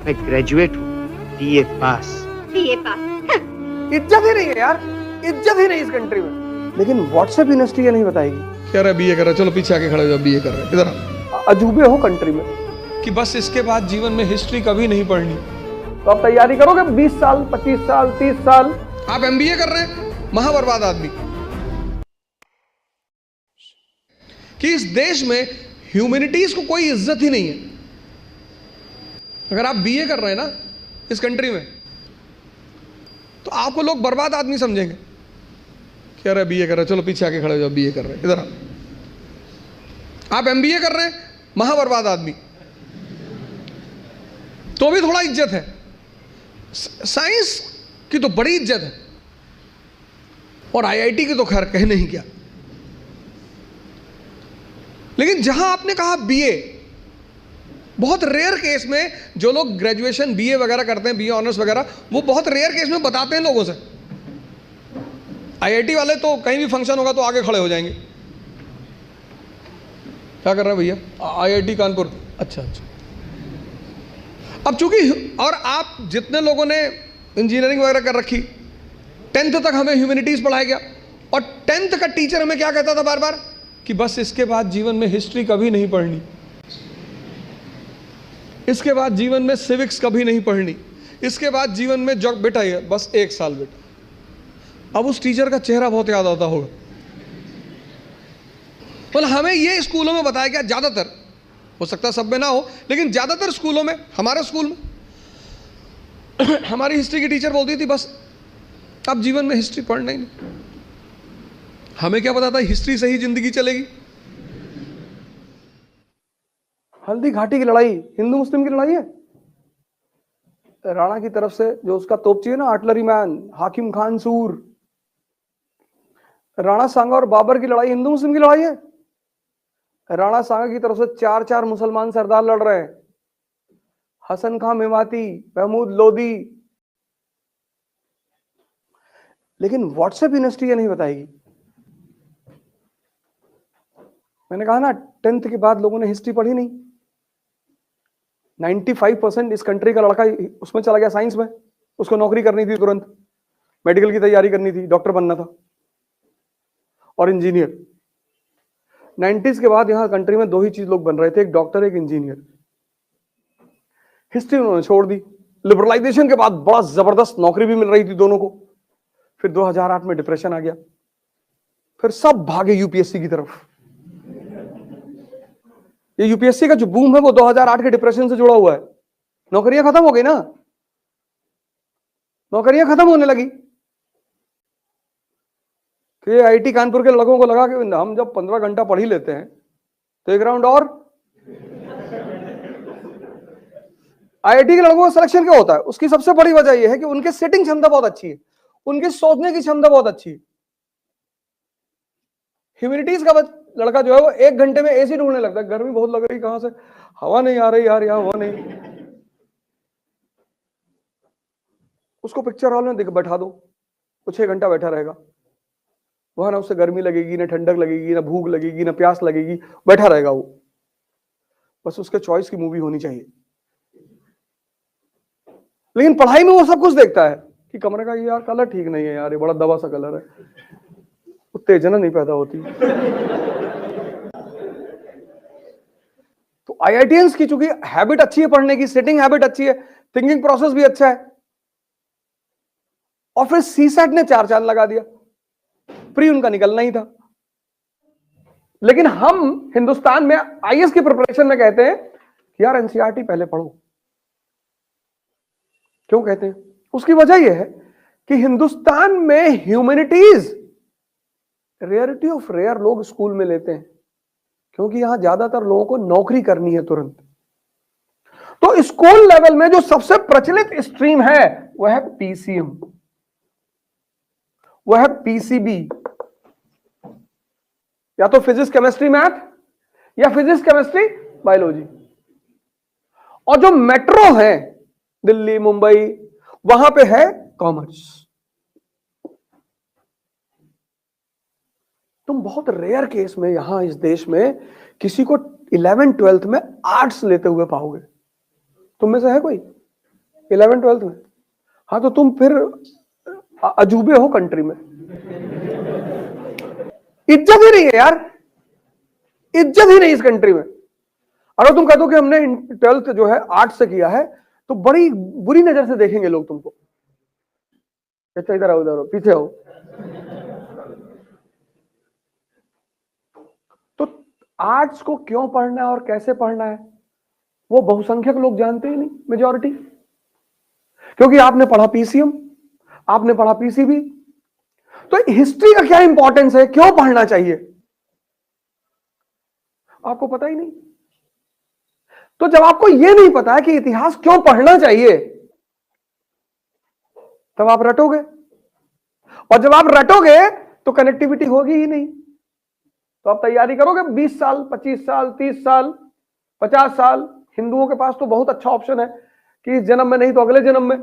मैं ग्रेजुएट हूँ, बीए पास। बीए पास? इज्जत ही नहीं है यार, इज्जत ही नहीं इस कंट्री में। लेकिन व्हाट्सएप यूनिवर्सिटी ये नहीं बताएगी। कह रहा बीए कर रहा, चलो पीछे आके खड़े हो जाओ, बीए कर रहे इधर आओ। अजूबे हो कंट्री में कि बस इसके बाद जीवन में हिस्ट्री कभी नहीं पढ़नी। तो आप तैयारी करोगे 20 साल, 25 साल, 30 साल। आप एमबीए कर रहे हैं, महाबर्बाद आदमी। कि इस देश में ह्यूमैनिटीज को कोई इज्जत ही नहीं है। अगर आप बीए कर रहे हैं ना इस कंट्री में, तो आपको लोग बर्बाद आदमी समझेंगे। कह रहे बीए कर रहे, चलो पीछे आके खड़े हो जाओ, बीए कर रहे इधर आओ। आप एमबीए कर रहे हैं, महाबर्बाद आदमी, तो भी थोड़ा इज्जत है। साइंस की तो बड़ी इज्जत है, और आईआईटी की तो खैर कहने ही क्या। लेकिन जहां आपने कहा बीए, बहुत रेयर केस में जो लोग ग्रेजुएशन बीए वगैरह करते हैं, बीए ऑनर्स वगैरह, वो बहुत रेयर केस में बताते हैं लोगों से। आईआईटी वाले तो कहीं भी फंक्शन होगा तो आगे खड़े हो जाएंगे। क्या कर रहे हैं भैया? आईआईटी कानपुर। अच्छा अच्छा। अब चूंकि, और आप जितने लोगों ने इंजीनियरिंग वगैरह कर रखी, 10th तक हमें ह्यूमैनिटीज पढ़ाया गया, और 10th का टीचर हमें क्या कहता था बार बार कि बस इसके बाद जीवन में हिस्ट्री कभी नहीं पढ़नी, इसके बाद जीवन में सिविक्स कभी नहीं पढ़नी, इसके बाद जीवन में जो बेटा है बस 1 साल बेटा। अब उस टीचर का चेहरा बहुत याद आता होगा। तो हमें ये स्कूलों में बताया गया, ज्यादातर, हो सकता है सब में ना हो, लेकिन ज्यादातर स्कूलों में, हमारे स्कूल में हमारी हिस्ट्री की टीचर बोलती थी बस अब जीवन में हिस्ट्री पढ़ना ही नहीं। हमें क्या पता था हिस्ट्री से ही जिंदगी चलेगी। हल्दी घाटी की लड़ाई हिंदू मुस्लिम की लड़ाई है। राणा की तरफ से जो उसका तोपची है ना, आर्टिलरी मैन हाकिम खान सूर, राणा सांगा और बाबर की लड़ाई हिंदू मुस्लिम की लड़ाई है। राणा सांगा की तरफ से 4-4 मुसलमान सरदार लड़ रहे हैं, हसन खां मेवाती, महमूद लोदी। लेकिन व्हाट्सएप यूनिवर्सिटी ये नहीं बताएगी। मैंने कहा ना 10th के बाद लोगों ने हिस्ट्री पढ़ी नहीं। 95% इस कंट्री का लड़का उसमें चला गया साइंस में। उसको नौकरी करनी थी तुरंत, मेडिकल की तैयारी करनी थी, डॉक्टर बनना था और इंजीनियर। 90s के बाद यहां कंट्री में 2 ही चीज लोग बन रहे थे, एक डॉक्टर एक इंजीनियर। हिस्ट्री उन्होंने छोड़ दी। लिबरलाइजेशन के बाद बड़ा जबरदस्त नौकरी भी मिल रही थी दोनों को। फिर 2008 में डिप्रेशन आ गया, फिर सब भागे यूपीएससी की तरफ। ये यूपीएससी का जो बूम है वो 2008 के डिप्रेशन से जुड़ा हुआ है। नौकरियां खत्म हो गई ना, नौकरियां खत्म होने लगी। कि आईआईटी कानपुर के लड़कों को लगा कि हम जब 15 घंटा पढ़ ही लेते हैं तो एक राउंड और। आईआईटी के लड़कों का सिलेक्शन क्यों होता है? उसकी सबसे बड़ी वजह यह है कि उनके सेटिंग क्षमता बहुत अच्छी है, उनकी सोचने की क्षमता बहुत अच्छी है। ह्यूमैनिटीज का लड़का जो है वो 1 घंटे में एसी ढूंढने लगता है, गर्मी बहुत लग रही, कहां से हवा नहीं आ रही यार, यहां हवा नहीं। उसको पिक्चर हॉल में बैठा दो, वो 6 घंटा बैठा रहेगा वहां। ना उससे गर्मी लगेगी, ना ठंडक लगेगी, ना भूख लगेगी, ना प्यास लगेगी, बैठा रहेगा वो। बस उसके चॉइस की मूवी होनी चाहिए। लेकिन पढ़ाई में वो सब कुछ देखता है कि कमरे का ये यार कलर ठीक नहीं है यार, ये बड़ा दबा सा कलर है, उत्तेजना नहीं पैदा होती। तो आईआईटीएंस की चूंकि हैबिट अच्छी है पढ़ने की, सेटिंग हैबिट अच्छी है, थिंकिंग प्रोसेस भी अच्छा है, और फिर सीसैट ने 4 चांद लगा दिया। प्री उनका निकलना ही था। लेकिन हम हिंदुस्तान में आईएएस की प्रिपरेशन में कहते हैं कि यार एनसीईआरटी पहले पढ़ो। क्यों कहते हैं? उसकी वजह यह है कि हिंदुस्तान में ह्यूमैनिटीज रेयरिटी ऑफ रेयर लोग स्कूल में लेते हैं, क्योंकि यहां ज्यादातर लोगों को नौकरी करनी है तुरंत। तो स्कूल लेवल में जो सबसे प्रचलित स्ट्रीम है वह है पीसीएम, वह है पीसीबी, या तो फिजिक्स केमिस्ट्री मैथ या फिजिक्स केमिस्ट्री बायोलॉजी। और जो मेट्रो है दिल्ली मुंबई, वहां पे है कॉमर्स। तुम बहुत रेयर केस में यहां इस देश में किसी को 11th 12th में आर्ट्स लेते हुए पाओगे। तुम में से है कोई? 11 12 में? हाँ, तो तुम फिर अजूबे हो कंट्री में। इज्जत ही नहीं है यार, इज्जत ही नहीं इस कंट्री में। अगर तुम कह दो कि हमने 12th जो है आर्ट से किया है, तो बड़ी बुरी नजर से देखेंगे लोग तुमको। अच्छा, इधर आओ, इधर आओ, पीछे आओ। तो आर्ट्स को क्यों पढ़ना है और कैसे पढ़ना है, वो बहुसंख्यक लोग जानते ही नहीं, मेजॉरिटी। क्योंकि आपने पढ़ा पीसीएम, आपने पढ़ा पीसीबी, तो हिस्ट्री का क्या इंपॉर्टेंस है, क्यों पढ़ना चाहिए, आपको पता ही नहीं। तो जब आपको यह नहीं पता है कि इतिहास क्यों पढ़ना चाहिए, तब आप रटोगे, और जब आप रटोगे तो कनेक्टिविटी होगी ही नहीं। तो आप तैयारी करोगे 20 साल, 25 साल, 30 साल, 50 साल। हिंदुओं के पास तो बहुत अच्छा ऑप्शन है कि इस जन्म में नहीं तो अगले जन्म में।